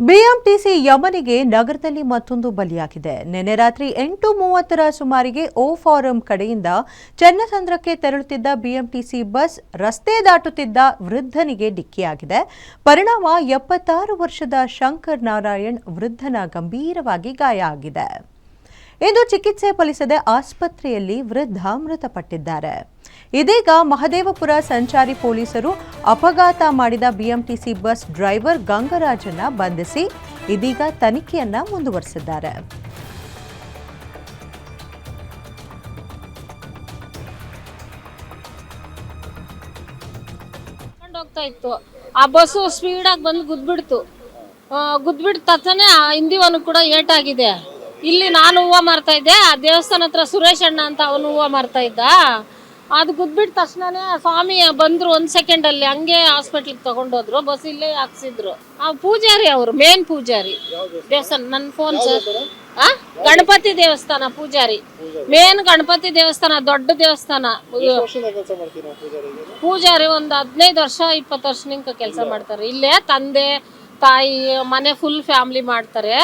BMTC ಯಮನಿಗೆ ನಗರದಲ್ಲಿ ಮತ್ತೊಂದು ಬಲಿಯಾಗಿದೆ. ನಿನ್ನೆ ರಾತ್ರಿ 8:30ರ ಸುಮಾರಿಗೆ ಓ ಫಾರಂ ಕಡೆಯಿಂದ ಚನ್ನಸಂದ್ರಕ್ಕೆ ತೆರಳುತ್ತಿದ್ದ ಬಿಎಂಟಿಸಿ ಬಸ್ ರಸ್ತೆ ದಾಟುತ್ತಿದ್ದ ವೃದ್ಧನಿಗೆ ಡಿಕ್ಕಿಯಾಗಿದೆ. ಪರಿಣಾಮ 76 ವರ್ಷದ ಶಂಕರ್ ನಾರಾಯಣ್ ವೃದ್ಧನ ಗಂಭೀರವಾಗಿ ಗಾಯ ಆಗಿದೆ. ಇಂದು ಚಿಕಿತ್ಸೆ ಫಲಿಸದೆ ಆಸ್ಪತ್ರೆಯಲ್ಲಿ ವೃದ್ಧ ಮೃತಪಟ್ಟಿದ್ದಾರೆ. ಇದೀಗ ಮಹದೇವಪುರ ಸಂಚಾರಿ ಪೊಲೀಸರು ಅಪಘಾತ ಮಾಡಿದ ಬಿಎಂಟಿಸಿ ಬಸ್ ಡ್ರೈವರ್ ಗಂಗರಾಜನ್ನ ಬಂಧಿಸಿ ಇದೀಗ ತನಿಖೆಯನ್ನ ಮುಂದುವರೆಸಿದ್ದಾರೆ. ಹೋಗ್ತಾ ಇತ್ತು, ಆ ಬಸ್ಸು ಸ್ಪೀಡಾಗಿ ಬಂದು ಗುದ್ಬಿಟ್ಟು ತಕ್ಷಣ ಹಿಂದಿವನು ಕೂಡ ಏಟಾಗಿದೆ. ಇಲ್ಲಿ ನಾನು ಹೂವು ಮಾರ್ತಾ ಇದ್ದೆ, ಆ ದೇವಸ್ಥಾನ ಹತ್ರ ಸುರೇಶ್ ಅಣ್ಣ ಅಂತ ಅವನು ಹೂವು ಮಾರ್ತಾ ಇದ್ದ. ಅದು ಗುದ್ಬಿಟ್ಟು ತಕ್ಷಣನೇ ಸ್ವಾಮಿ ಬಂದ್ರು 1 ಸೆಕೆಂಡಲ್ಲಿ, ಹಂಗೆ ಹಾಸ್ಪಿಟ್ಲಿಗೆ ತಗೊಂಡೋದ್ರು. ಬಸ್ ಇಲ್ಲೇ ಹಾಕ್ಸಿದ್ರು. ಆ ಪೂಜಾರಿ ಅವರು ಮೇನ್ ಪೂಜಾರಿ ದೇವಸ್ಥಾನ. ನನ್ನ ಫೋನ್ ಸರ್, ಗಣಪತಿ ದೇವಸ್ಥಾನ ಪೂಜಾರಿ, ಮೇನ್ ಗಣಪತಿ ದೇವಸ್ಥಾನ, ದೊಡ್ಡ ದೇವಸ್ಥಾನ ಪೂಜಾರಿ. ಒಂದು 15 ವರ್ಷ 20 ವರ್ಷ ನಿಂಕ ಕೆಲಸ ಮಾಡ್ತಾರೆ. ಇಲ್ಲೇ ತಂದೆ ತಾಯಿ ಮನೆ ಫುಲ್ ಫ್ಯಾಮಿಲಿ ಮಾಡ್ತಾರೆ.